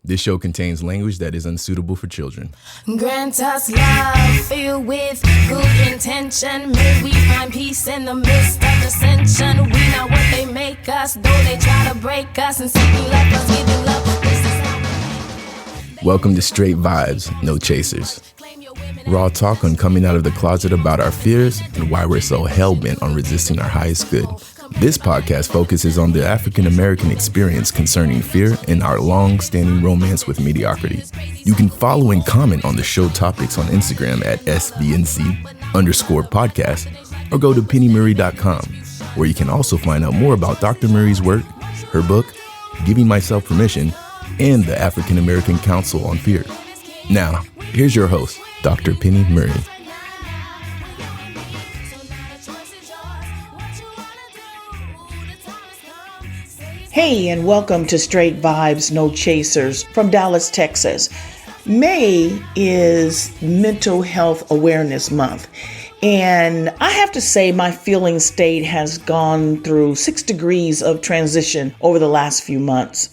This show contains language that is unsuitable for children. Grant us love, filled with good intention. May we find peace in the midst of dissension. We not what they make us, though they try to break us. And say you love us, give you love. This is how Welcome to Straight Vibes, No Chasers. Raw talk on coming out of the closet about our fears and why we're so hell-bent on resisting our highest good. This podcast focuses on the African American experience concerning fear and our long-standing romance with mediocrity. You can follow and comment on the show topics on Instagram at SBNC_podcast or go to pennymurray.com, where you can also find out more about Dr. Murray's work, her book, Giving Myself Permission, and the African American Council on Fear. Now, here's your host, Dr. Penny Murray. Hey, and welcome to Straight Vibes, No Chasers from Dallas, Texas. May is Mental Health Awareness Month. And I have to say my feeling state has gone through 6 degrees of transition over the last few months.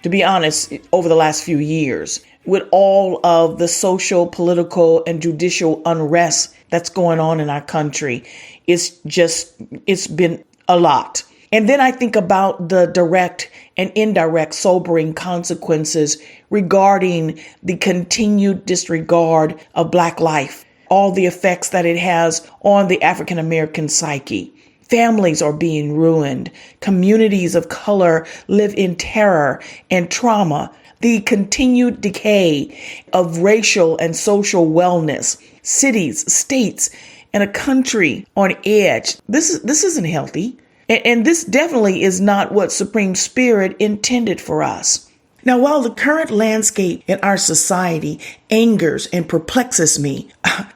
To be honest, over the last few years, with all of the social, political, and judicial unrest that's going on in our country, it's been a lot. And then I think about the direct and indirect sobering consequences regarding the continued disregard of Black life, all the effects that it has on the African American psyche. Families are being ruined. Communities of color live in terror and trauma. The continued decay of racial and social wellness, cities, states, and a country on edge. This isn't healthy. And this definitely is not what Supreme Spirit intended for us. Now, while the current landscape in our society angers and perplexes me,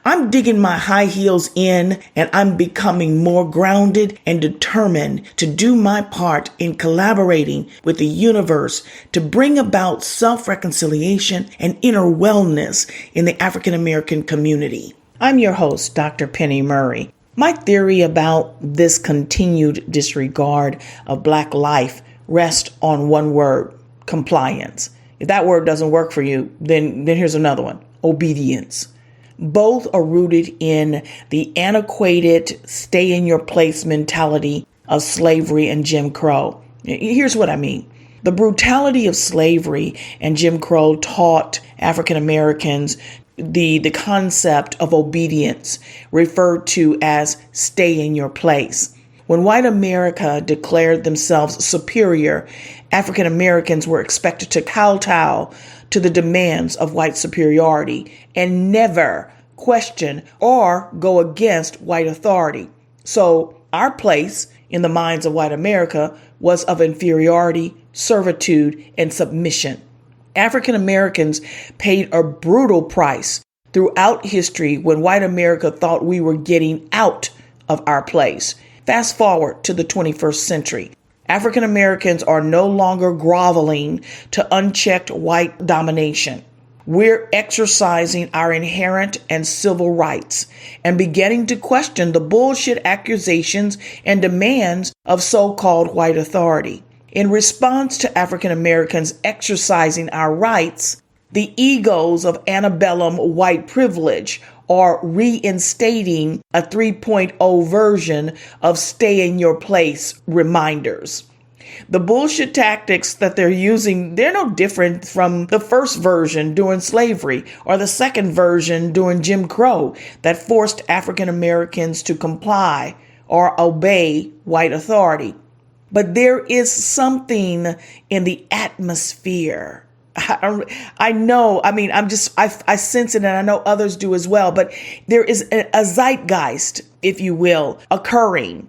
I'm digging my high heels in and I'm becoming more grounded and determined to do my part in collaborating with the universe to bring about self-reconciliation and inner wellness in the African American community. I'm your host, Dr. Penny Murray. My theory about this continued disregard of Black life rests on one word: compliance. If that word doesn't work for you, then here's another one: obedience. Both are rooted in the antiquated stay in your place mentality of slavery and Jim Crow. Here's what I mean. The brutality of slavery and Jim Crow taught African Americans the concept of obedience, referred to as stay in your place. When white America declared themselves superior, African Americans were expected to kowtow to the demands of white superiority and never question or go against white authority. So our place in the minds of white America was of inferiority, servitude, and submission. African Americans paid a brutal price throughout history when white America thought we were getting out of our place. Fast forward to the 21st century. African Americans are no longer groveling to unchecked white domination. We're exercising our inherent and civil rights and beginning to question the bullshit accusations and demands of so-called white authority. In response to African Americans exercising our rights, the egos of antebellum white privilege are reinstating a 3.0 version of stay in your place reminders. The bullshit tactics that they're using, they're no different from the first version during slavery or the second version during Jim Crow that forced African Americans to comply or obey white authority. But there is something in the atmosphere. I know, I sense it, and I know others do as well, but there is a zeitgeist, if you will, occurring.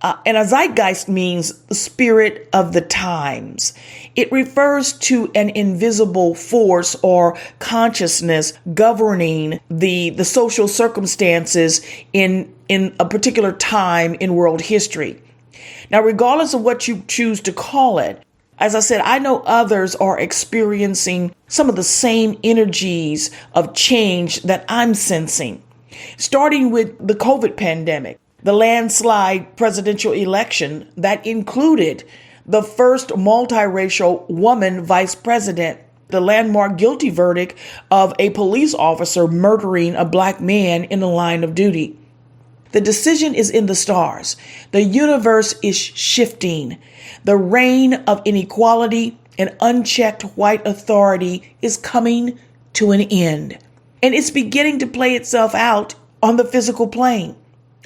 And a zeitgeist means the spirit of the times. It refers to an invisible force or consciousness governing the social circumstances in a particular time in world history. Now, regardless of what you choose to call it, as I said, I know others are experiencing some of the same energies of change that I'm sensing, starting with the COVID pandemic, the landslide presidential election that included the first multiracial woman vice president, the landmark guilty verdict of a police officer murdering a black man in the line of duty. The decision is in the stars. The universe is shifting. The reign of inequality and unchecked white authority is coming to an end. And it's beginning to play itself out on the physical plane.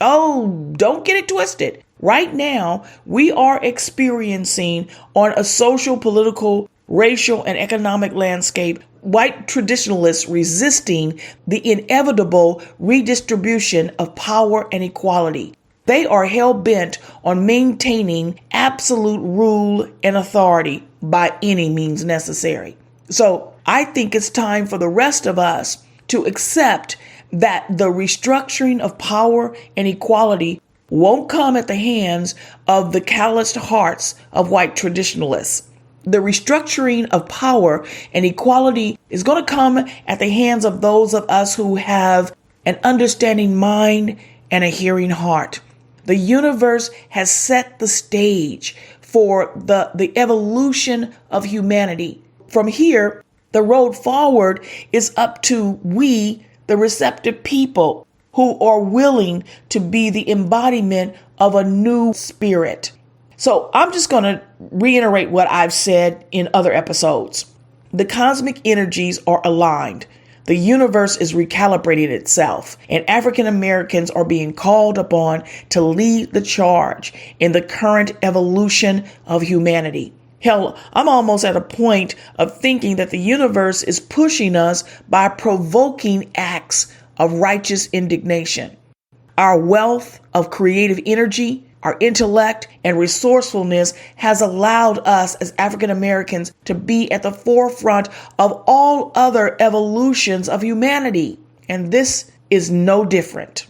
Oh, don't get it twisted. Right now, we are experiencing on a social, political, racial, and economic landscape white traditionalists resisting the inevitable redistribution of power and equality. They are hell-bent on maintaining absolute rule and authority by any means necessary. So I think it's time for the rest of us to accept that the restructuring of power and equality won't come at the hands of the calloused hearts of white traditionalists. The restructuring of power and equality is going to come at the hands of those of us who have an understanding mind and a hearing heart. The universe has set the stage for the evolution of humanity. From here, the road forward is up to we, the receptive people, who are willing to be the embodiment of a new spirit. So I'm just going to reiterate what I've said in other episodes. The cosmic energies are aligned. The universe is recalibrating itself, and African Americans are being called upon to lead the charge in the current evolution of humanity. Hell, I'm almost at a point of thinking that the universe is pushing us by provoking acts of righteous indignation. Our wealth of creative energy, our intellect and resourcefulness has allowed us as African Americans to be at the forefront of all other evolutions of humanity. And this is no different.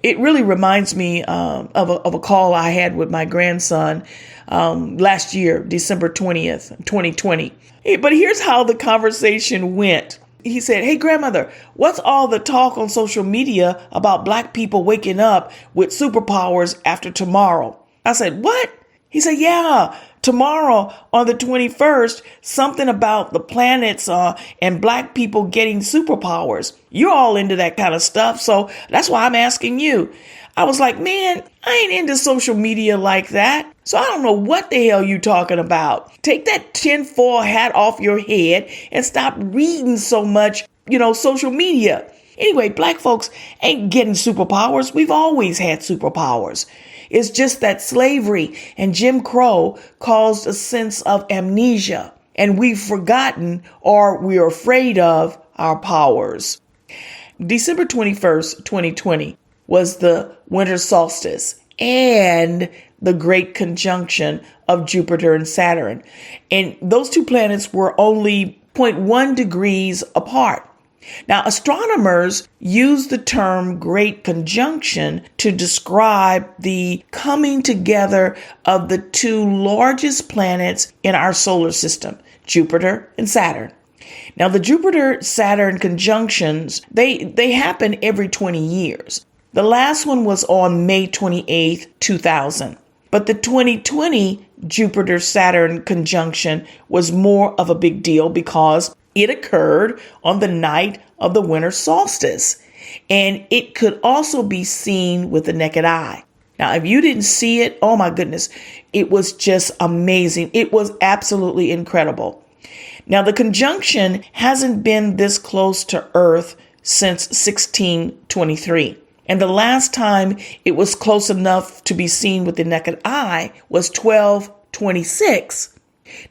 It really reminds me of a call I had with my grandson last year, December 20th, 2020. But here's how the conversation went. He said, "Hey, grandmother, what's all the talk on social media about black people waking up with superpowers after tomorrow?" I said, "What?" He said, "Yeah, tomorrow on the 21st, something about the planets and black people getting superpowers. You're all into that kind of stuff, so that's why I'm asking you." I was like, "Man, I ain't into social media like that. So I don't know what the hell you talking about. Take that tinfoil hat off your head and stop reading so much, social media." Anyway, black folks ain't getting superpowers. We've always had superpowers. It's just that slavery and Jim Crow caused a sense of amnesia, and we've forgotten or we're afraid of our powers. December 21st, 2020 was the winter solstice and the great conjunction of Jupiter and Saturn. And those two planets were only 0.1 degrees apart. Now, astronomers use the term great conjunction to describe the coming together of the two largest planets in our solar system, Jupiter and Saturn. Now, the Jupiter-Saturn conjunctions, they happen every 20 years. The last one was on May 28th, 2000. But the 2020 Jupiter-Saturn conjunction was more of a big deal because it occurred on the night of the winter solstice, and it could also be seen with the naked eye. Now, if you didn't see it, oh my goodness, it was just amazing. It was absolutely incredible. Now, the conjunction hasn't been this close to Earth since 1623. And the last time it was close enough to be seen with the naked eye was 1226.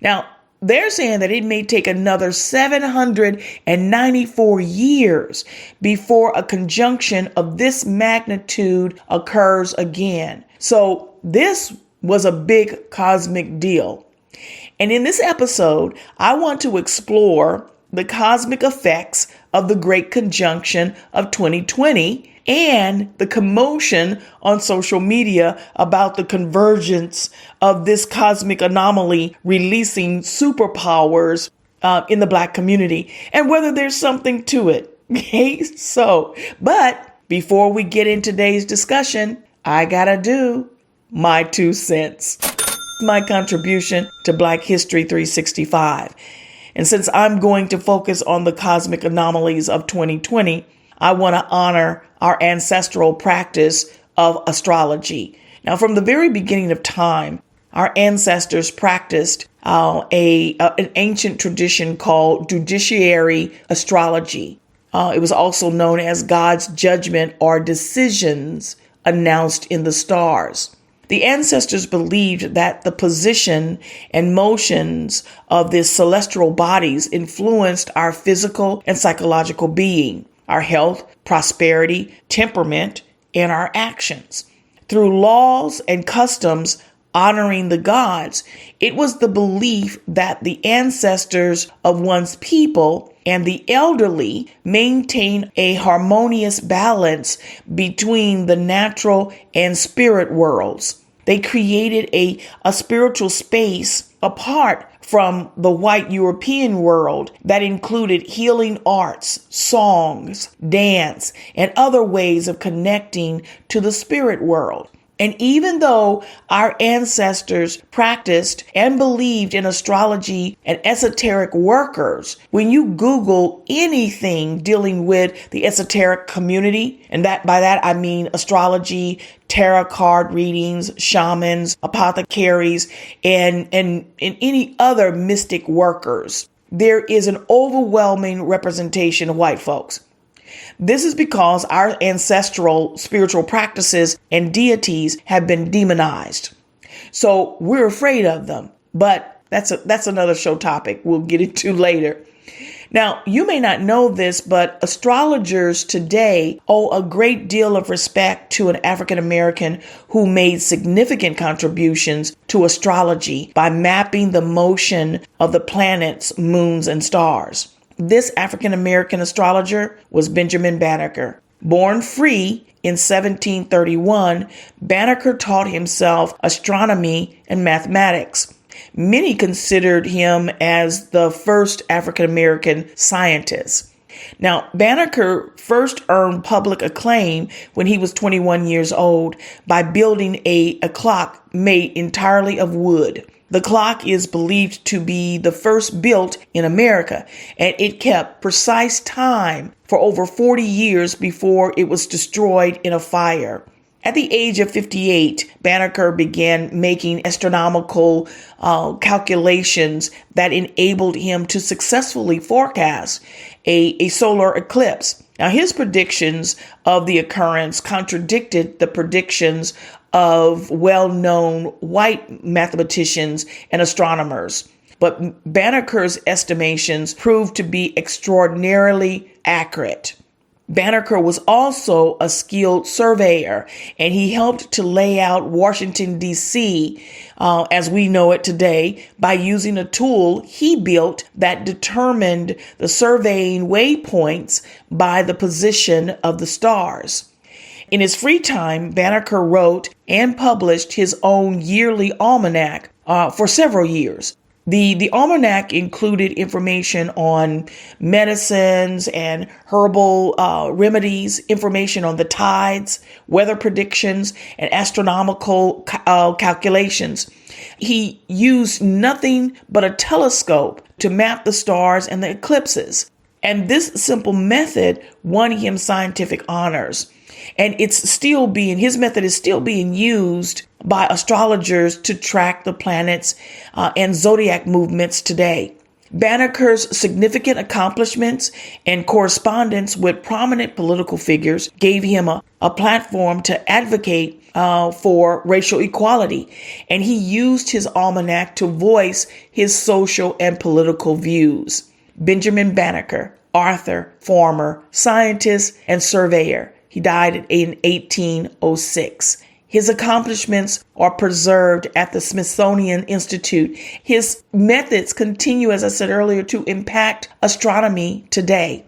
Now, they're saying that it may take another 794 years before a conjunction of this magnitude occurs again. So this was a big cosmic deal. And in this episode, I want to explore the cosmic effects of the Great Conjunction of 2020 and the commotion on social media about the convergence of this cosmic anomaly releasing superpowers in the Black community and whether there's something to it. Okay, but before we get into today's discussion, I gotta do my 2 cents, my contribution to Black History 365. And since I'm going to focus on the cosmic anomalies of 2020, I want to honor our ancestral practice of astrology. Now, from the very beginning of time, our ancestors practiced an ancient tradition called judiciary astrology. It was also known as God's judgment or decisions announced in the stars. The ancestors believed that the position and motions of the celestial bodies influenced our physical and psychological being, our health, prosperity, temperament, and our actions. Through laws and customs honoring the gods, it was the belief that the ancestors of one's people and the elderly maintain a harmonious balance between the natural and spirit worlds. They created a spiritual space apart from the white European world that included healing arts, songs, dance, and other ways of connecting to the spirit world. And even though our ancestors practiced and believed in astrology and esoteric workers, when you Google anything dealing with the esoteric community, and by that I mean astrology, tarot card readings, shamans, apothecaries, and any other mystic workers, there is an overwhelming representation of white folks. This is because our ancestral spiritual practices and deities have been demonized. So we're afraid of them, but that's another show topic we'll get into later. Now, you may not know this, but astrologers today owe a great deal of respect to an African American who made significant contributions to astrology by mapping the motion of the planets, moons, and stars. This African American astrologer was Benjamin Banneker. Born free in 1731, Banneker taught himself astronomy and mathematics. Many considered him as the first African American scientist. Now, Banneker first earned public acclaim when he was 21 years old by building a clock made entirely of wood. The clock is believed to be the first built in America, and it kept precise time for over 40 years before it was destroyed in a fire. At the age of 58, Banneker began making astronomical calculations that enabled him to successfully forecast a solar eclipse. Now, his predictions of the occurrence contradicted the predictions of well-known white mathematicians and astronomers. But Banneker's estimations proved to be extraordinarily accurate. Banneker was also a skilled surveyor, and he helped to lay out Washington, D.C. As we know it today by using a tool he built that determined the surveying waypoints by the position of the stars. In his free time, Banneker wrote and published his own yearly almanac for several years. The almanac included information on medicines and herbal remedies, information on the tides, weather predictions, and astronomical calculations. He used nothing but a telescope to map the stars and the eclipses. And this simple method won him scientific honors. And his method is still being used by astrologers to track the planets and zodiac movements today. Banneker's significant accomplishments and correspondence with prominent political figures gave him a platform to advocate for racial equality. And he used his almanac to voice his social and political views. Benjamin Banneker, author, farmer, scientist, and surveyor. He died in 1806. His accomplishments are preserved at the Smithsonian Institute. His methods continue, as I said earlier, to impact astronomy today.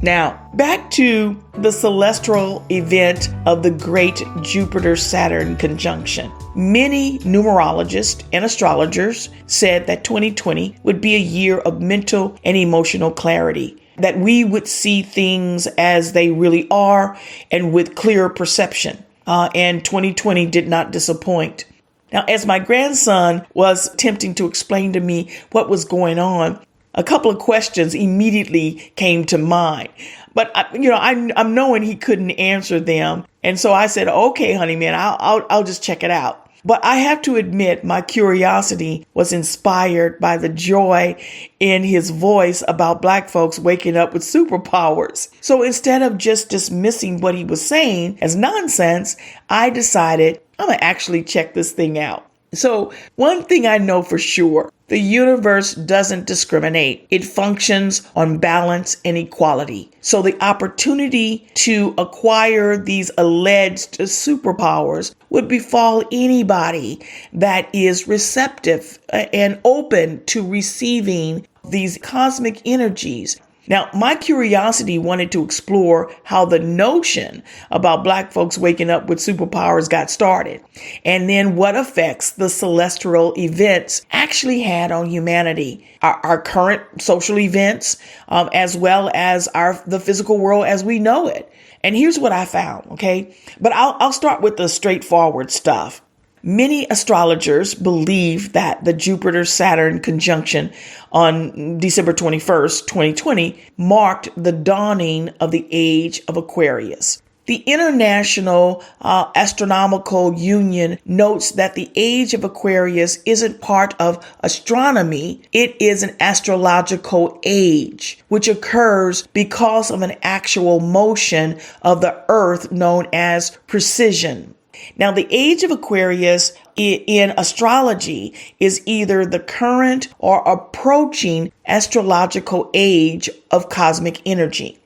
Now, back to the celestial event of the great Jupiter-Saturn conjunction. Many numerologists and astrologers said that 2020 would be a year of mental and emotional clarity, that we would see things as they really are and with clear perception. And 2020 did not disappoint. Now, as my grandson was attempting to explain to me what was going on, a couple of questions immediately came to mind. But I'm knowing he couldn't answer them, and so I said, "Okay, honey, man, I'll just check it out." But I have to admit, my curiosity was inspired by the joy in his voice about Black folks waking up with superpowers. So instead of just dismissing what he was saying as nonsense, I decided I'm going to actually check this thing out. So one thing I know for sure, the universe doesn't discriminate. It functions on balance and equality. So the opportunity to acquire these alleged superpowers would befall anybody that is receptive and open to receiving these cosmic energies. Now, my curiosity wanted to explore how the notion about Black folks waking up with superpowers got started, and then what effects the celestial events actually had on humanity, our current social events, as well as the physical world as we know it. And here's what I found, okay? But I'll start with the straightforward stuff. Many astrologers believe that the Jupiter-Saturn conjunction on December 21st, 2020, marked the dawning of the age of Aquarius. The International Astronomical Union notes that the age of Aquarius isn't part of astronomy. It is an astrological age, which occurs because of an actual motion of the Earth known as precession. Now, the age of Aquarius in astrology is either the current or approaching astrological age of cosmic energy.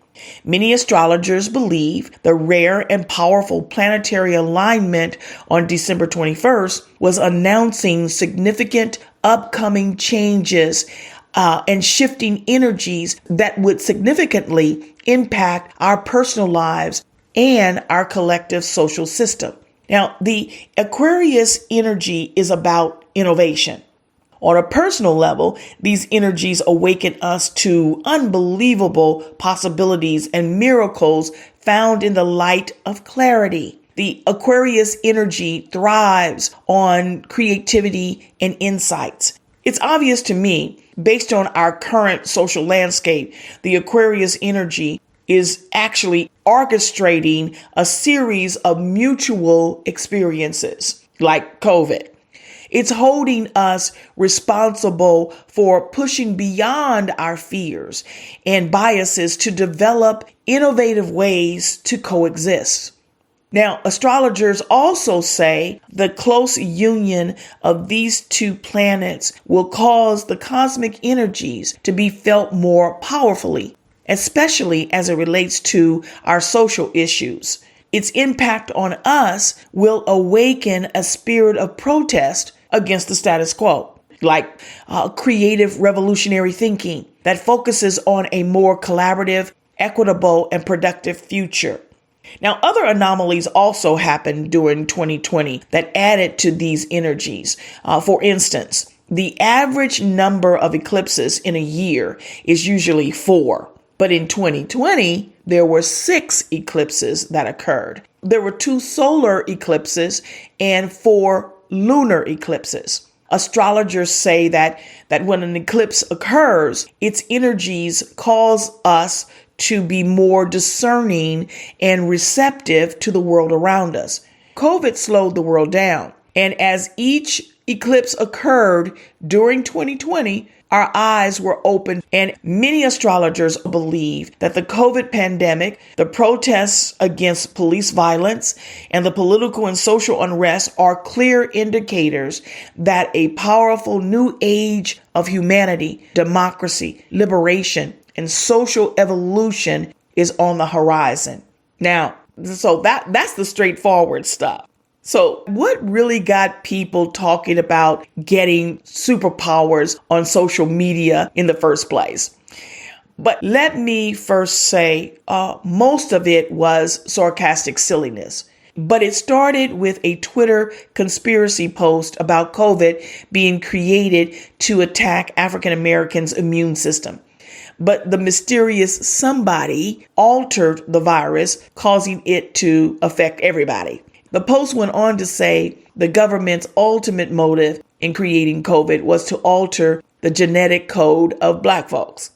Many astrologers believe the rare and powerful planetary alignment on December 21st was announcing significant upcoming changes and shifting energies that would significantly impact our personal lives and our collective social system. Now, the Aquarius energy is about innovation. On a personal level, these energies awaken us to unbelievable possibilities and miracles found in the light of clarity. The Aquarius energy thrives on creativity and insights. It's obvious to me, based on our current social landscape, the Aquarius energy is actually orchestrating a series of mutual experiences like COVID. It's holding us responsible for pushing beyond our fears and biases to develop innovative ways to coexist. Now, astrologers also say the close union of these two planets will cause the cosmic energies to be felt more powerfully, especially as it relates to our social issues. Its impact on us will awaken a spirit of protest against the status quo, like creative revolutionary thinking that focuses on a more collaborative, equitable, and productive future. Now, other anomalies also happened during 2020 that added to these energies. For instance, the average number of eclipses in a year is usually 4. But in 2020, there were 6 eclipses that occurred. There were 2 solar eclipses and 4 lunar eclipses. Astrologers say that when an eclipse occurs, its energies cause us to be more discerning and receptive to the world around us. COVID slowed the world down. And as each eclipse occurred during 2020, our eyes were open, and many astrologers believe that the COVID pandemic, the protests against police violence, and the political and social unrest are clear indicators that a powerful new age of humanity, democracy, liberation, and social evolution is on the horizon. Now, so that's the straightforward stuff. So what really got people talking about getting superpowers on social media in the first place? But let me first say, most of it was sarcastic silliness. But it started with a Twitter conspiracy post about COVID being created to attack African Americans' immune system. But the mysterious somebody altered the virus, causing it to affect everybody. The post went on to say the government's ultimate motive in creating COVID was to alter the the genetic code of Black folks.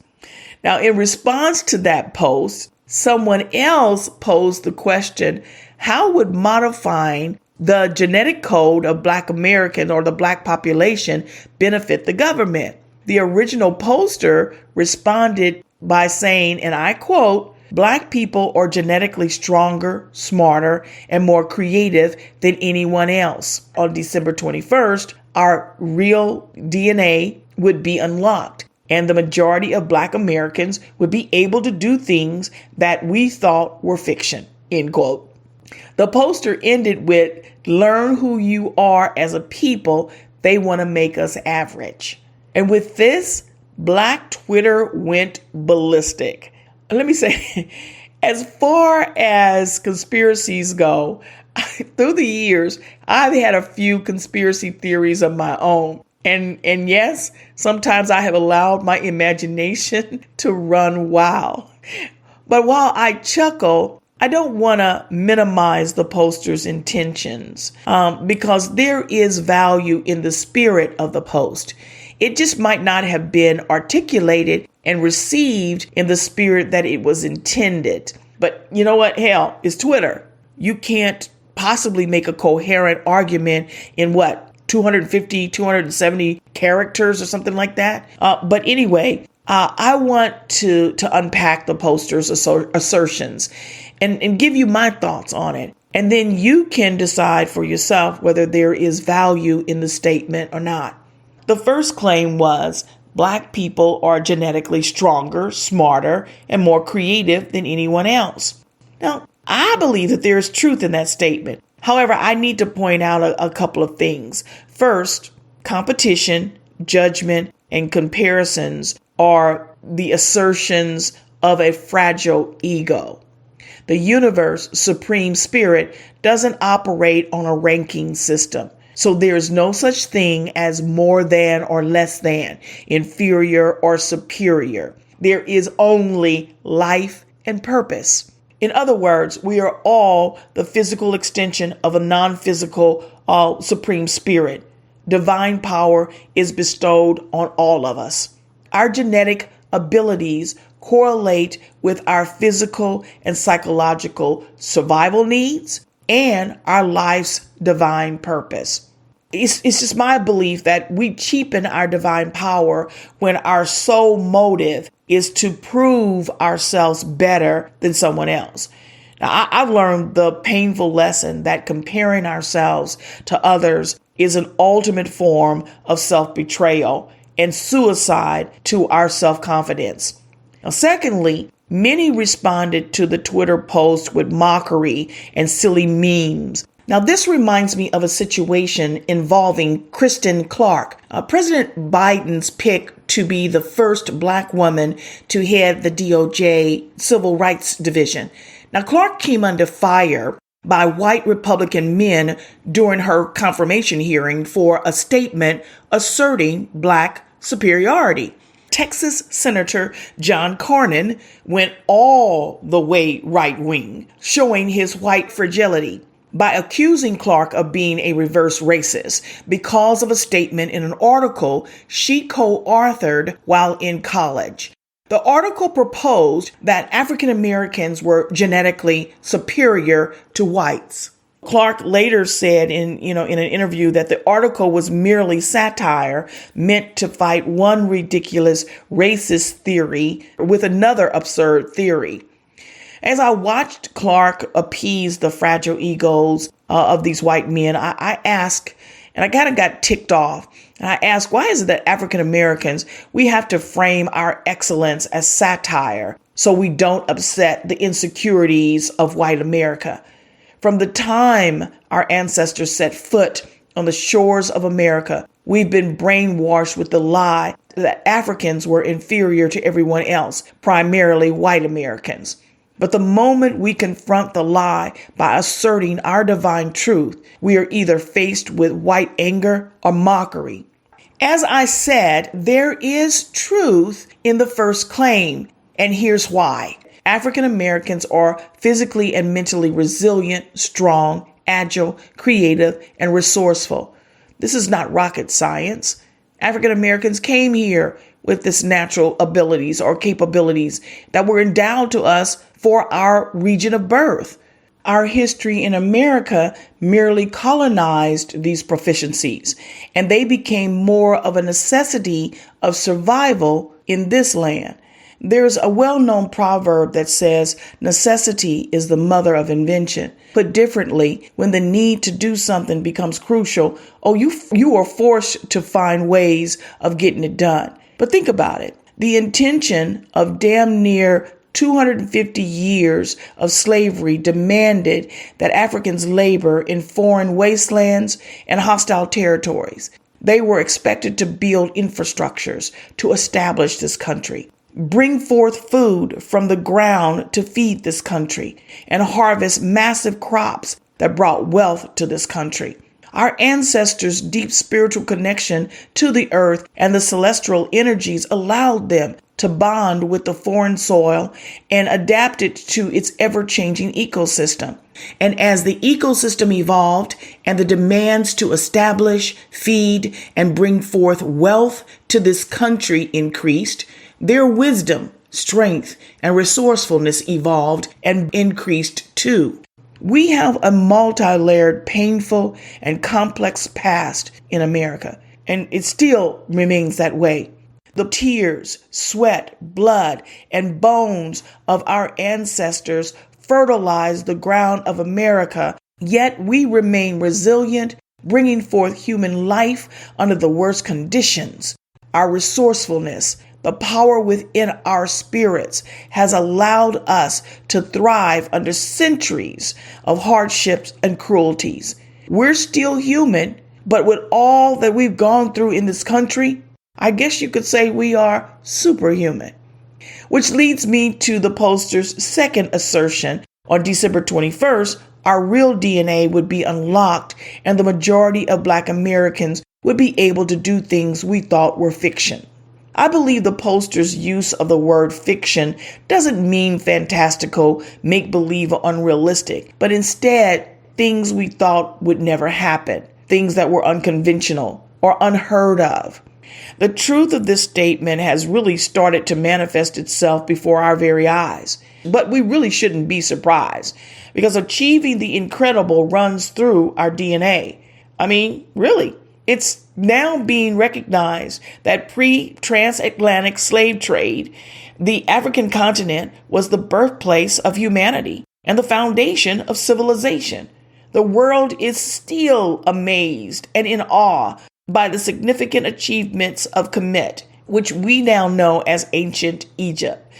Now, in response to that post, someone else posed the question, how would modifying the genetic code of Black American or the Black population benefit the government? The original poster responded by saying, and I quote, Black people are genetically stronger, smarter, and more creative than anyone else. On December 21st, our real DNA would be unlocked, and the majority of Black Americans would be able to do things that we thought were fiction, end quote. The poster ended with, learn who you are as a people. They want to make us average. And with this, Black Twitter went ballistic. Let me say, as far as conspiracies go, through the years, I've had a few conspiracy theories of my own. And yes, sometimes I have allowed my imagination to run wild. But while I chuckle, I don't want to minimize the poster's intentions because there is value in the spirit of the post. It just might not have been articulated and received in the spirit that it was intended. But you know what? Hell, it's Twitter. You can't possibly make a coherent argument in 250, 270 characters or something like that. But anyway, I want to unpack the poster's assertions and give you my thoughts on it. And then you can decide for yourself whether there is value in the statement or not. The first claim was Black people are genetically stronger, smarter, and more creative than anyone else. Now, I believe that there is truth in that statement. However, I need to point out a couple of things. First, competition, judgment, and comparisons are the assertions of a fragile ego. The universe, supreme spirit, doesn't operate on a ranking system. So there is no such thing as more than or less than, inferior or superior. There is only life and purpose. In other words, we are all the physical extension of a non-physical supreme spirit. Divine power is bestowed on all of us. Our genetic abilities correlate with our physical and psychological survival needs and our life's divine purpose. It's just my belief that we cheapen our divine power when our sole motive is to prove ourselves better than someone else. Now, I've learned the painful lesson that comparing ourselves to others is an ultimate form of self-betrayal and suicide to our self-confidence. Now, secondly, many responded to the Twitter post with mockery and silly memes. Now, this reminds me of a situation involving Kristen Clark, President Biden's pick to be the first Black woman to head the DOJ Civil Rights Division. Now, Clark came under fire by white Republican men during her confirmation hearing for a statement asserting Black superiority. Texas Senator John Cornyn went all the way right-wing, showing his white fragility by accusing Clark of being a reverse racist because of a statement in an article she co-authored while in college. The article proposed that African Americans were genetically superior to whites. Clark later said in an interview that the article was merely satire meant to fight one ridiculous racist theory with another absurd theory. As I watched Clark appease the fragile egos of these white men, I asked, and I kind of got ticked off. And I asked, why is it that African Americans, we have to frame our excellence as satire so we don't upset the insecurities of white America? From the time our ancestors set foot on the shores of America, we've been brainwashed with the lie that Africans were inferior to everyone else, primarily white Americans. But the moment we confront the lie by asserting our divine truth, we are either faced with white anger or mockery. As I said, there is truth in the first claim, and here's why. African Americans are physically and mentally resilient, strong, agile, creative, and resourceful. This is not rocket science. African Americans came here with this natural abilities or capabilities that were endowed to us for our region of birth. Our history in America merely colonized these proficiencies, and they became more of a necessity of survival in this land. There's a well-known proverb that says, necessity is the mother of invention. Put differently, when the need to do something becomes crucial, you are forced to find ways of getting it done. But think about it. The intention of damn near 250 years of slavery demanded that Africans labor in foreign wastelands and hostile territories. They were expected to build infrastructures to establish this country, bring forth food from the ground to feed this country, and harvest massive crops that brought wealth to this country. Our ancestors' deep spiritual connection to the earth and the celestial energies allowed them to bond with the foreign soil and adapt it to its ever-changing ecosystem. And as the ecosystem evolved and the demands to establish, feed, and bring forth wealth to this country increased, their wisdom, strength, and resourcefulness evolved and increased too. We have a multi-layered, painful, and complex past in America, and it still remains that way. The tears, sweat, blood, and bones of our ancestors fertilized the ground of America, yet we remain resilient, bringing forth human life under the worst conditions. Our resourcefulness, the power within our spirits, has allowed us to thrive under centuries of hardships and cruelties. We're still human, but with all that we've gone through in this country, I guess you could say we are superhuman. Which leads me to the poster's second assertion. On December 21st, our real DNA would be unlocked and the majority of Black Americans would be able to do things we thought were fiction. I believe the poster's use of the word fiction doesn't mean fantastical, make-believe, or unrealistic, but instead things we thought would never happen, things that were unconventional or unheard of. The truth of this statement has really started to manifest itself before our very eyes, but we really shouldn't be surprised because achieving the incredible runs through our DNA. I mean, really. It's now being recognized that pre-transatlantic slave trade, the African continent was the birthplace of humanity and the foundation of civilization. The world is still amazed and in awe by the significant achievements of Kemet, which we now know as ancient Egypt.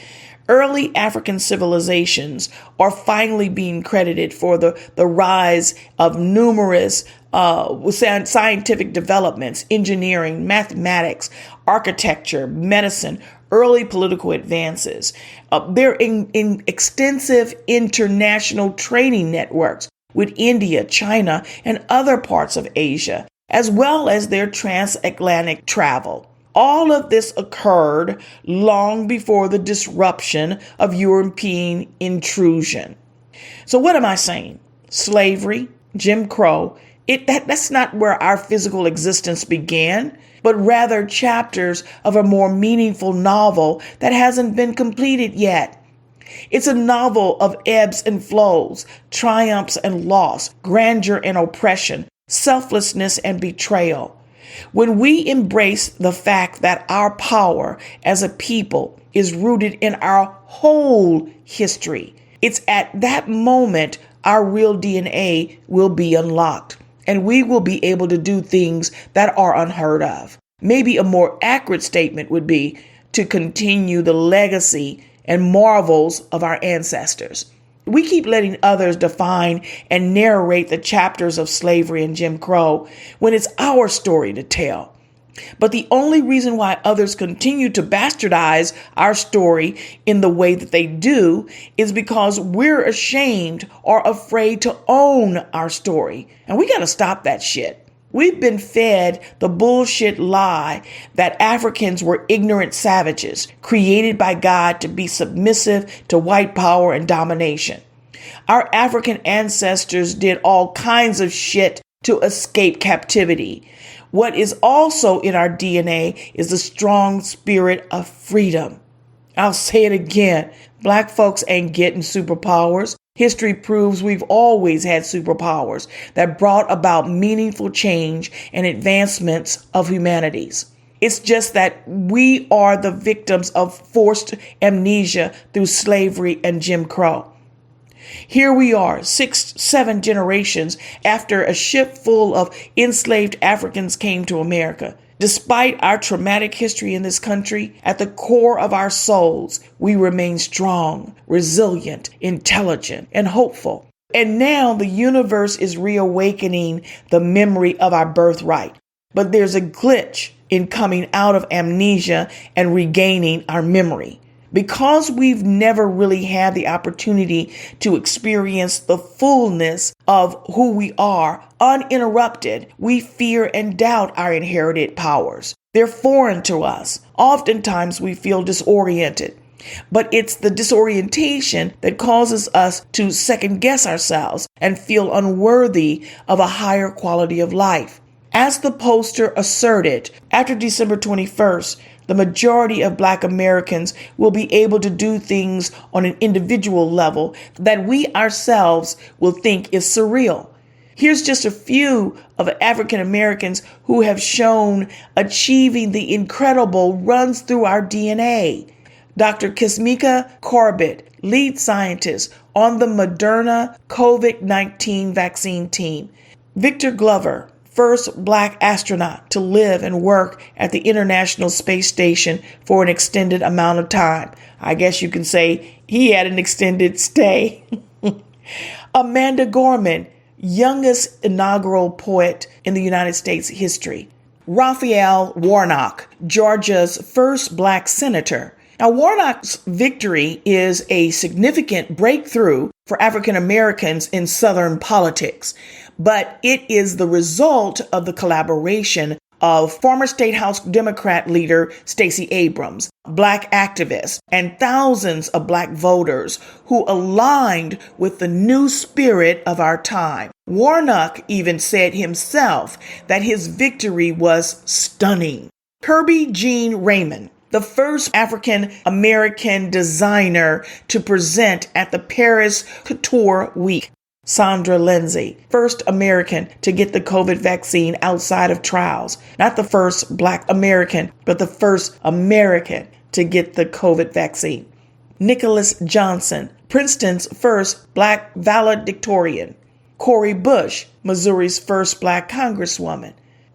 Early African civilizations are finally being credited for the rise of numerous scientific developments, engineering, mathematics, architecture, medicine, early political advances. They're in extensive international trading networks with India, China, and other parts of Asia, as well as their transatlantic travel. All of this occurred long before the disruption of European intrusion. So what am I saying? Slavery, Jim Crow, that's not where our physical existence began, but rather chapters of a more meaningful novel that hasn't been completed yet. It's a novel of ebbs and flows, triumphs and loss, grandeur and oppression, selflessness and betrayal. When we embrace the fact that our power as a people is rooted in our whole history, it's at that moment our real DNA will be unlocked and we will be able to do things that are unheard of. Maybe a more accurate statement would be to continue the legacy and marvels of our ancestors. We keep letting others define and narrate the chapters of slavery and Jim Crow when it's our story to tell. But the only reason why others continue to bastardize our story in the way that they do is because we're ashamed or afraid to own our story. And we got to stop that shit. We've been fed the bullshit lie that Africans were ignorant savages created by God to be submissive to white power and domination. Our African ancestors did all kinds of shit to escape captivity. What is also in our DNA is the strong spirit of freedom. I'll say it again. Black folks ain't getting superpowers. History proves we've always had superpowers that brought about meaningful change and advancements of humanities. It's just that we are the victims of forced amnesia through slavery and Jim Crow. Here we are, 6, 7 generations after a ship full of enslaved Africans came to America. Despite our traumatic history in this country, at the core of our souls, we remain strong, resilient, intelligent, and hopeful. And now the universe is reawakening the memory of our birthright. But there's a glitch in coming out of amnesia and regaining our memory. Because we've never really had the opportunity to experience the fullness of who we are uninterrupted, we fear and doubt our inherited powers. They're foreign to us. Oftentimes we feel disoriented. But it's the disorientation that causes us to second guess ourselves and feel unworthy of a higher quality of life. As the poster asserted, after December 21st, the majority of Black Americans will be able to do things on an individual level that we ourselves will think is surreal. Here's just a few of African Americans who have shown achieving the incredible runs through our DNA. Dr. Kismika Corbett, lead scientist on the Moderna COVID-19 vaccine team. Victor Glover, first Black astronaut to live and work at the International Space Station for an extended amount of time. I guess you can say he had an extended stay. Amanda Gorman, youngest inaugural poet in the United States history. Raphael Warnock, Georgia's first Black senator. Now, Warnock's victory is a significant breakthrough for African Americans in Southern politics, but it is the result of the collaboration of former State House Democrat leader Stacey Abrams, Black activists, and thousands of Black voters who aligned with the new spirit of our time. Warnock even said himself that his victory was stunning. Kirby Jean Raymond, the first African American designer to present at the Paris Couture Week. Sandra Lindsay, first American to get the COVID vaccine outside of trials. Not the first Black American, but the first American to get the COVID vaccine. Nicholas Johnson, Princeton's first Black valedictorian. Cori Bush, Missouri's first Black congresswoman.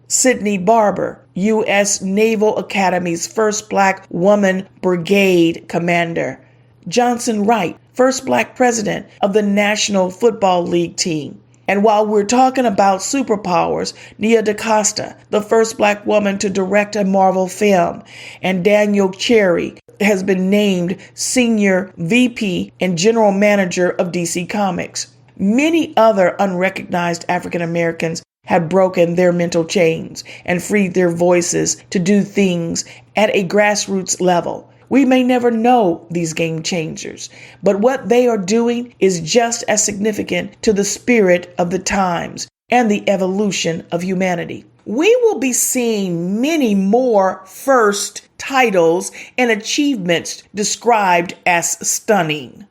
Sydney Barber, U.S. Naval Academy's first Black woman brigade commander. Johnson Wright, first Black president of the National Football League team. And while we're talking about superpowers, Nia DaCosta, the first Black woman to direct a Marvel film, and Daniel Cherry has been named Senior VP and General Manager of DC Comics. Many other unrecognized African Americans have broken their mental chains and freed their voices to do things at a grassroots level. We may never know these game changers, but what they are doing is just as significant to the spirit of the times and the evolution of humanity. We will be seeing many more first titles and achievements described as stunning.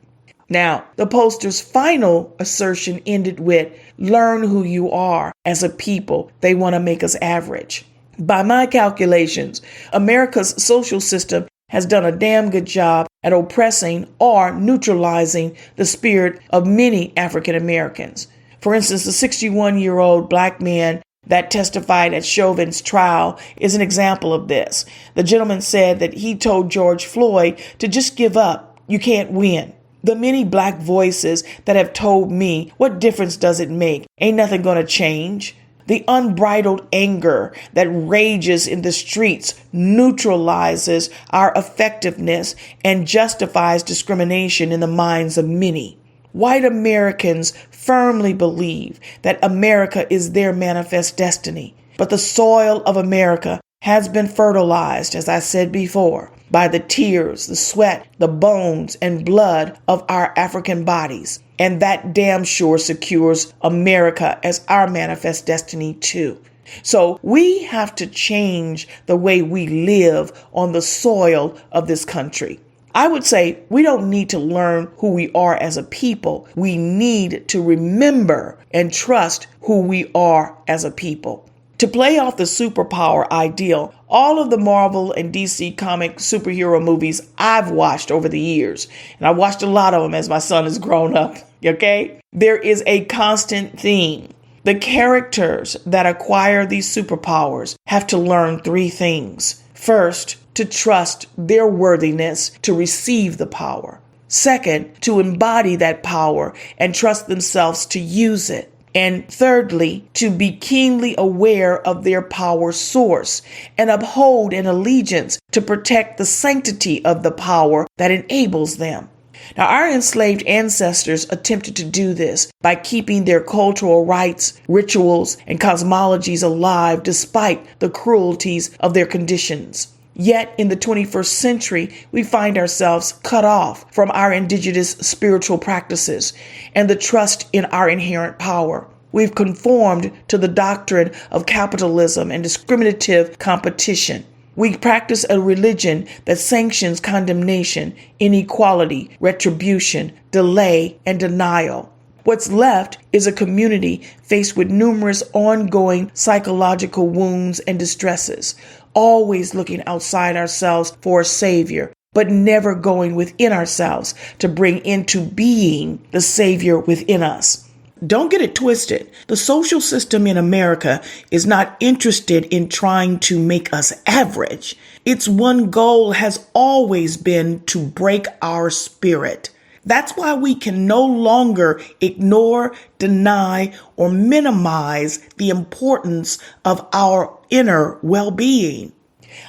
Now, the poster's final assertion ended with, "Learn who you are as a people. They want to make us average." By my calculations, America's social system has done a damn good job at oppressing or neutralizing the spirit of many African Americans. For instance, the 61-year-old Black man that testified at Chauvin's trial is an example of this. The gentleman said that he told George Floyd to just give up. You can't win. The many Black voices that have told me, what difference does it make? Ain't nothing going to change. The unbridled anger that rages in the streets neutralizes our effectiveness and justifies discrimination in the minds of many. White Americans firmly believe that America is their manifest destiny, but the soil of America has been fertilized, as I said before, by the tears, the sweat, the bones, and blood of our African bodies. And that damn sure secures America as our manifest destiny too. So we have to change the way we live on the soil of this country. I would say we don't need to learn who we are as a people. We need to remember and trust who we are as a people. To play off the superpower ideal, all of the Marvel and DC comic superhero movies I've watched over the years, and I watched a lot of them as my son has grown up, okay? There is a constant theme. The characters that acquire these superpowers have to learn three things. First, to trust their worthiness to receive the power. Second, to embody that power and trust themselves to use it. And thirdly, to be keenly aware of their power source and uphold an allegiance to protect the sanctity of the power that enables them. Now, our enslaved ancestors attempted to do this by keeping their cultural rites, rituals, and cosmologies alive despite the cruelties of their conditions. Yet in the 21st century, we find ourselves cut off from our indigenous spiritual practices and the trust in our inherent power. We've conformed to the doctrine of capitalism and discriminative competition. We practice a religion that sanctions condemnation, inequality, retribution, delay, and denial. What's left is a community faced with numerous ongoing psychological wounds and distresses, always looking outside ourselves for a savior, but never going within ourselves to bring into being the savior within us. Don't get it twisted. The social system in America is not interested in trying to make us average. Its one goal has always been to break our spirit. That's why we can no longer ignore, deny, or minimize the importance of our inner well-being.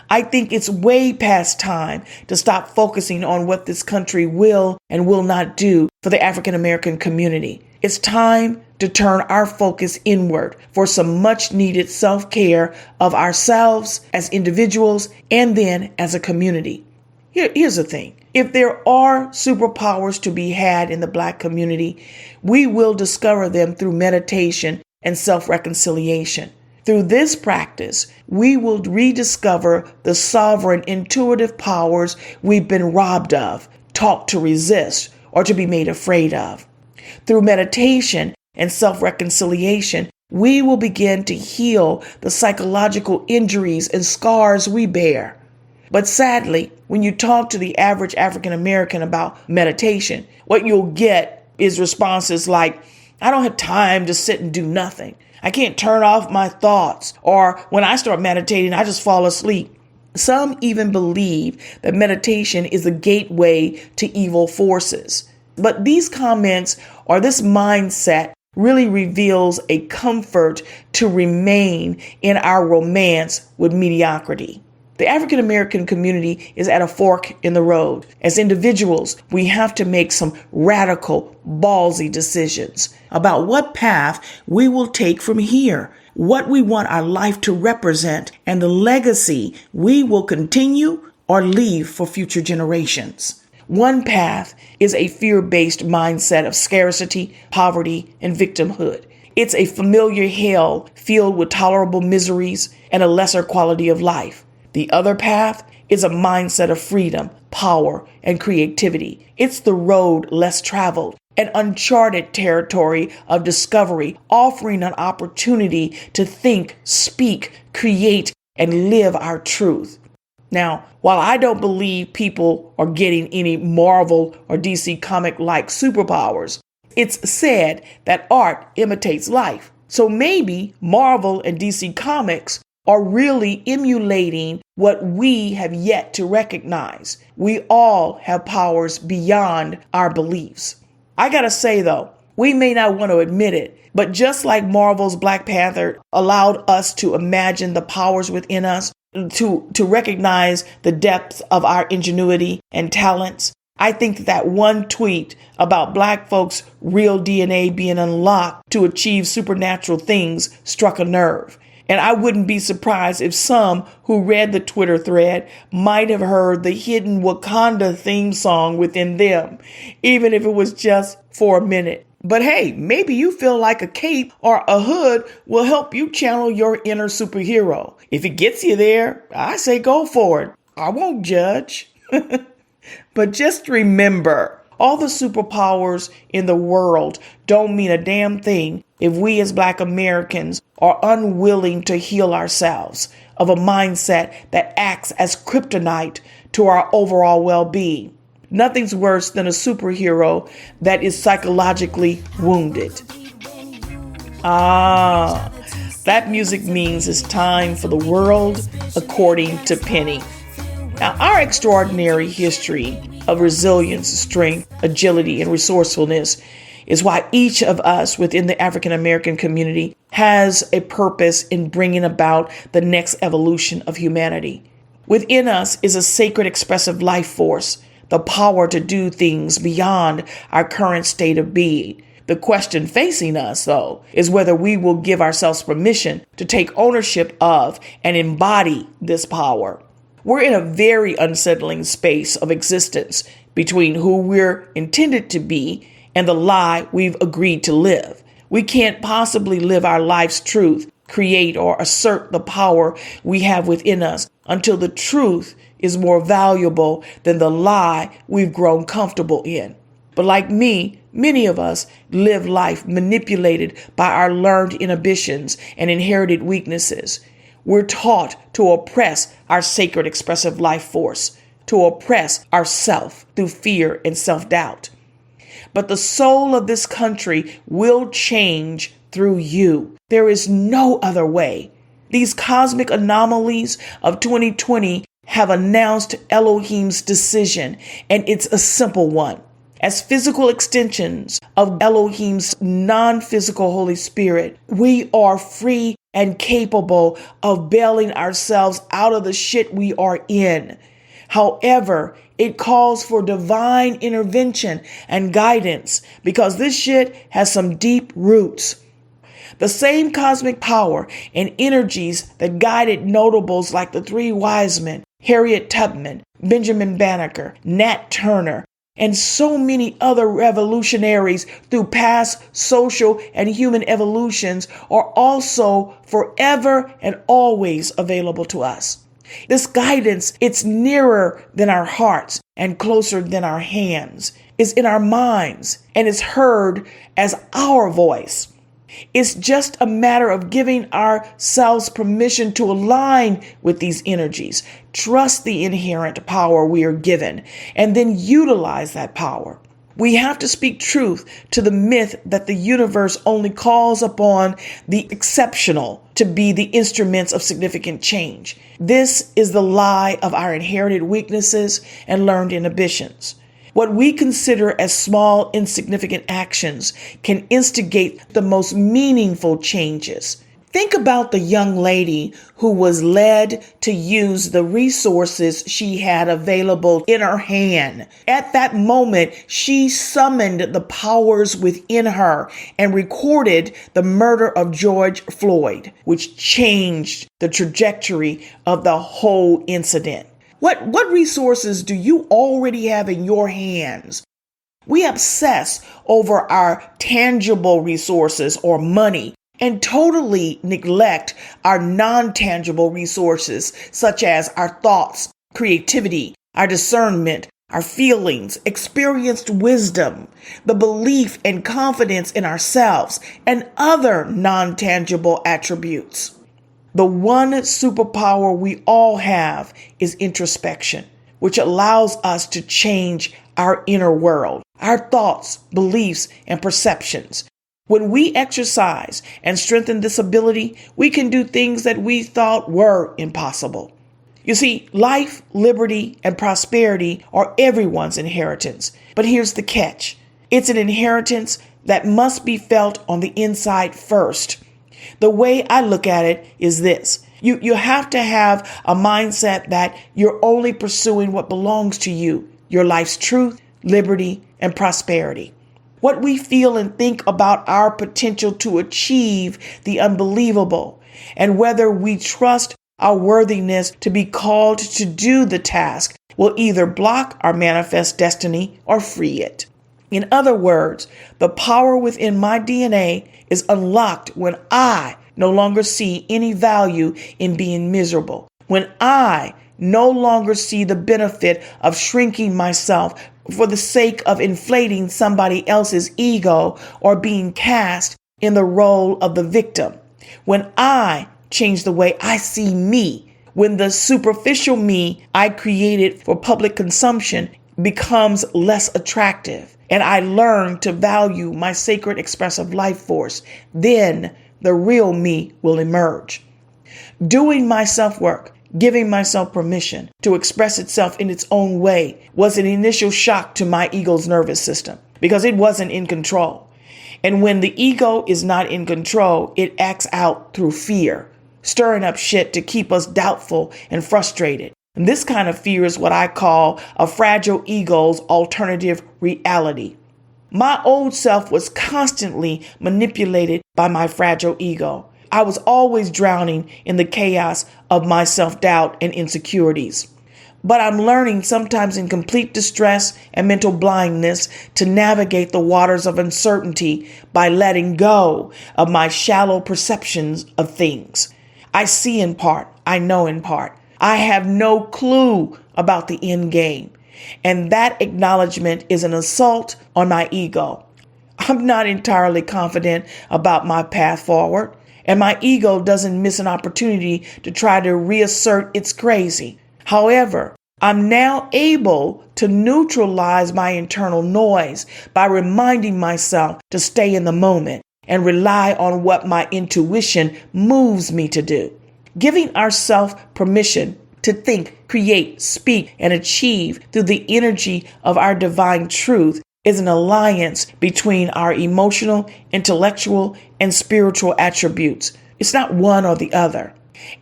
I think it's way past time to stop focusing on what this country will and will not do for the African American community. It's time to turn our focus inward for some much needed self-care of ourselves as individuals and then as a community. Here's the thing. If there are superpowers to be had in the Black community, we will discover them through meditation and self-reconciliation. Through this practice, we will rediscover the sovereign, intuitive powers we've been robbed of, taught to resist, or to be made afraid of. Through meditation and self-reconciliation, we will begin to heal the psychological injuries and scars we bear. But sadly, when you talk to the average African American about meditation, what you'll get is responses like, I don't have time to sit and do nothing. I can't turn off my thoughts. Or when I start meditating, I just fall asleep. Some even believe that meditation is a gateway to evil forces. But these comments or this mindset really reveals a comfort to remain in our romance with mediocrity. The African American community is at a fork in the road. As individuals, we have to make some radical, ballsy decisions about what path we will take from here, what we want our life to represent, and the legacy we will continue or leave for future generations. One path is a fear-based mindset of scarcity, poverty, and victimhood. It's a familiar hell filled with tolerable miseries and a lesser quality of life. The other path is a mindset of freedom, power, and creativity. It's the road less traveled, an uncharted territory of discovery, offering an opportunity to think, speak, create, and live our truth. Now, while I don't believe people are getting any Marvel or DC comic-like superpowers, it's said that art imitates life. So maybe Marvel and DC comics are really emulating what we have yet to recognize. We all have powers beyond our beliefs. I gotta say though, we may not want to admit it, but just like Marvel's Black Panther allowed us to imagine the powers within us, to recognize the depth of our ingenuity and talents, I think that one tweet about Black folks' real DNA being unlocked to achieve supernatural things struck a nerve. And I wouldn't be surprised if some who read the Twitter thread might have heard the hidden Wakanda theme song within them, even if it was just for a minute. But hey, maybe you feel like a cape or a hood will help you channel your inner superhero. If it gets you there, I say go for it. I won't judge. But just remember, all the superpowers in the world don't mean a damn thing if we as Black Americans are unwilling to heal ourselves of a mindset that acts as kryptonite to our overall well-being. Nothing's worse than a superhero that is psychologically wounded. That music means it's time for the world according to Penny. Now, our extraordinary history of resilience, strength, agility, and resourcefulness is why each of us within the African American community has a purpose in bringing about the next evolution of humanity. Within us is a sacred expressive life force, the power to do things beyond our current state of being. The question facing us, though, is whether we will give ourselves permission to take ownership of and embody this power. We're in a very unsettling space of existence between who we're intended to be and the lie we've agreed to live. We can't possibly live our life's truth, create or assert the power we have within us until the truth is more valuable than the lie we've grown comfortable in. But like me, many of us live life manipulated by our learned inhibitions and inherited weaknesses. We're taught to oppress our sacred expressive life force, to oppress ourself through fear and self-doubt. But the soul of this country will change through you. There is no other way. These cosmic anomalies of 2020 have announced Elohim's decision, and it's a simple one. As physical extensions of Elohim's non-physical Holy Spirit, we are free and capable of bailing ourselves out of the shit we are in. However, it calls for divine intervention and guidance because this shit has some deep roots. The same cosmic power and energies that guided notables like the Three Wise Men, Harriet Tubman, Benjamin Banneker, Nat Turner, and so many other revolutionaries through past social and human evolutions are also forever and always available to us. This guidance, it's nearer than our hearts and closer than our hands. It's in our minds and is heard as our voice. It's just a matter of giving ourselves permission to align with these energies, trust the inherent power we are given, and then utilize that power. We have to speak truth to the myth that the universe only calls upon the exceptional to be the instruments of significant change. This is the lie of our inherited weaknesses and learned inhibitions. What we consider as small, insignificant actions can instigate the most meaningful changes. Think about the young lady who was led to use the resources she had available in her hand. At that moment, she summoned the powers within her and recorded the murder of George Floyd, which changed the trajectory of the whole incident. What resources do you already have in your hands? We obsess over our tangible resources or money and totally neglect our non-tangible resources, such as our thoughts, creativity, our discernment, our feelings, experienced wisdom, the belief and confidence in ourselves, and other non-tangible attributes. The one superpower we all have is introspection, which allows us to change our inner world, our thoughts, beliefs, and perceptions. When we exercise and strengthen this ability, we can do things that we thought were impossible. You see, life, liberty, and prosperity are everyone's inheritance. But here's the catch. It's an inheritance that must be felt on the inside first. The way I look at it is this. You have to have a mindset that you're only pursuing what belongs to you, your life's truth, liberty, and prosperity. What we feel and think about our potential to achieve the unbelievable, and whether we trust our worthiness to be called to do the task will either block our manifest destiny or free it. In other words, the power within my DNA is unlocked when I no longer see any value in being miserable, when I no longer see the benefit of shrinking myself for the sake of inflating somebody else's ego or being cast in the role of the victim, when I change the way I see me, when the superficial me I created for public consumption becomes less attractive, and I learn to value my sacred expressive life force, then the real me will emerge. Doing my self-work, giving myself permission to express itself in its own way was an initial shock to my ego's nervous system because it wasn't in control. And when the ego is not in control, it acts out through fear, stirring up shit to keep us doubtful and frustrated. And this kind of fear is what I call a fragile ego's alternative reality. My old self was constantly manipulated by my fragile ego. I was always drowning in the chaos of my self-doubt and insecurities. But I'm learning, sometimes in complete distress and mental blindness, to navigate the waters of uncertainty by letting go of my shallow perceptions of things. I see in part, I know in part. I have no clue about the end game. And that acknowledgement is an assault on my ego. I'm not entirely confident about my path forward, and my ego doesn't miss an opportunity to try to reassert it's crazy. However, I'm now able to neutralize my internal noise by reminding myself to stay in the moment and rely on what my intuition moves me to do. Giving ourselves permission to think, create, speak, and achieve through the energy of our divine truth is an alliance between our emotional, intellectual, and spiritual attributes. It's not one or the other.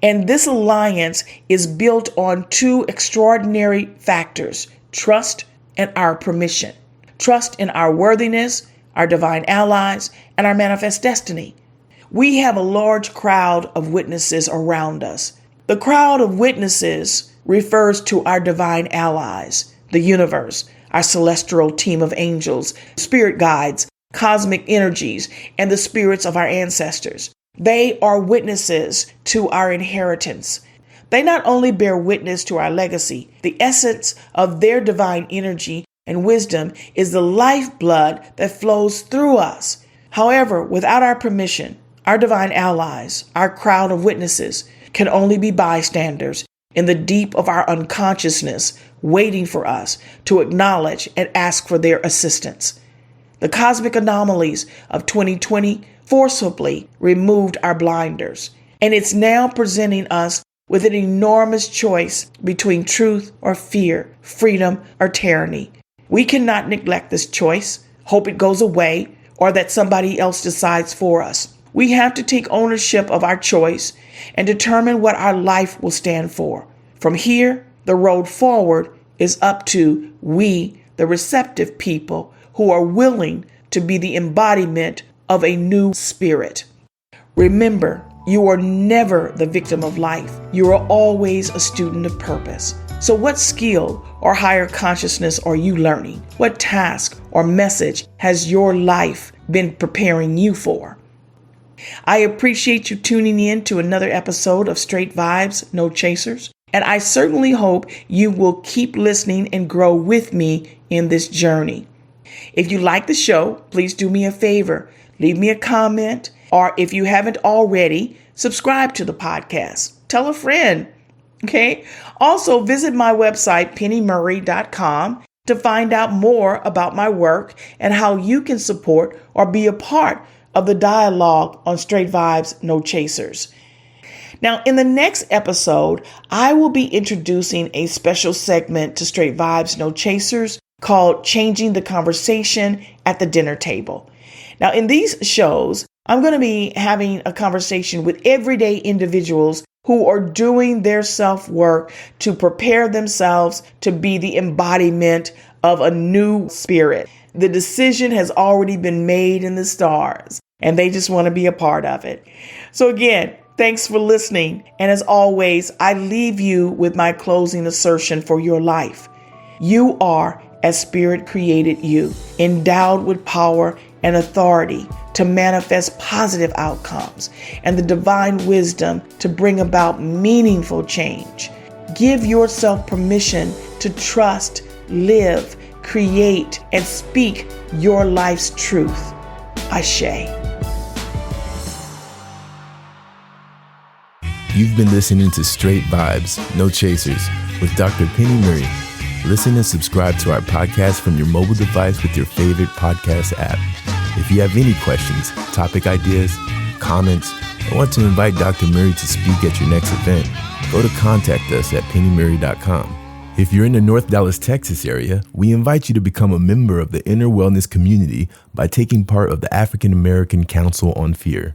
And this alliance is built on two extraordinary factors: trust and our permission. Trust in our worthiness, our divine allies, and our manifest destiny. We have a large crowd of witnesses around us. The crowd of witnesses refers to our divine allies, the universe, our celestial team of angels, spirit guides, cosmic energies, and the spirits of our ancestors. They are witnesses to our inheritance. They not only bear witness to our legacy, the essence of their divine energy and wisdom is the lifeblood that flows through us. However, without our permission, our divine allies, our crowd of witnesses, can only be bystanders in the deep of our unconsciousness, waiting for us to acknowledge and ask for their assistance. The cosmic anomalies of 2020 forcibly removed our blinders, and it's now presenting us with an enormous choice between truth or fear, freedom or tyranny. We cannot neglect this choice, hope it goes away, or that somebody else decides for us. We have to take ownership of our choice and determine what our life will stand for. From here, the road forward is up to we, the receptive people who are willing to be the embodiment of a new spirit. Remember, you are never the victim of life. You are always a student of purpose. So what skill or higher consciousness are you learning? What task or message has your life been preparing you for? I appreciate you tuning in to another episode of Straight Vibes, No Chasers, and I certainly hope you will keep listening and grow with me in this journey. If you like the show, please do me a favor. Leave me a comment, or if you haven't already, subscribe to the podcast. Tell a friend, okay? Also, visit my website, pennymurray.com, to find out more about my work and how you can support or be a part of the dialogue on Straight Vibes, No Chasers. Now, in the next episode, I will be introducing a special segment to Straight Vibes, No Chasers called Changing the Conversation at the Dinner Table. Now, in these shows, I'm going to be having a conversation with everyday individuals who are doing their self-work to prepare themselves to be the embodiment of a new spirit. The decision has already been made in the stars, and they just want to be a part of it. So again, thanks for listening. And as always, I leave you with my closing assertion for your life. You are as Spirit created you, endowed with power and authority to manifest positive outcomes and the divine wisdom to bring about meaningful change. Give yourself permission to trust, live, create, and speak your life's truth. Ashe. You've been listening to Straight Vibes, No Chasers with Dr. Penny Murray. Listen and subscribe to our podcast from your mobile device with your favorite podcast app. If you have any questions, topic ideas, comments, or want to invite Dr. Murray to speak at your next event, go to contact us at pennymurray.com. If you're in the North Dallas, Texas area, we invite you to become a member of the Inner Wellness community by taking part of the African American Council on Fear.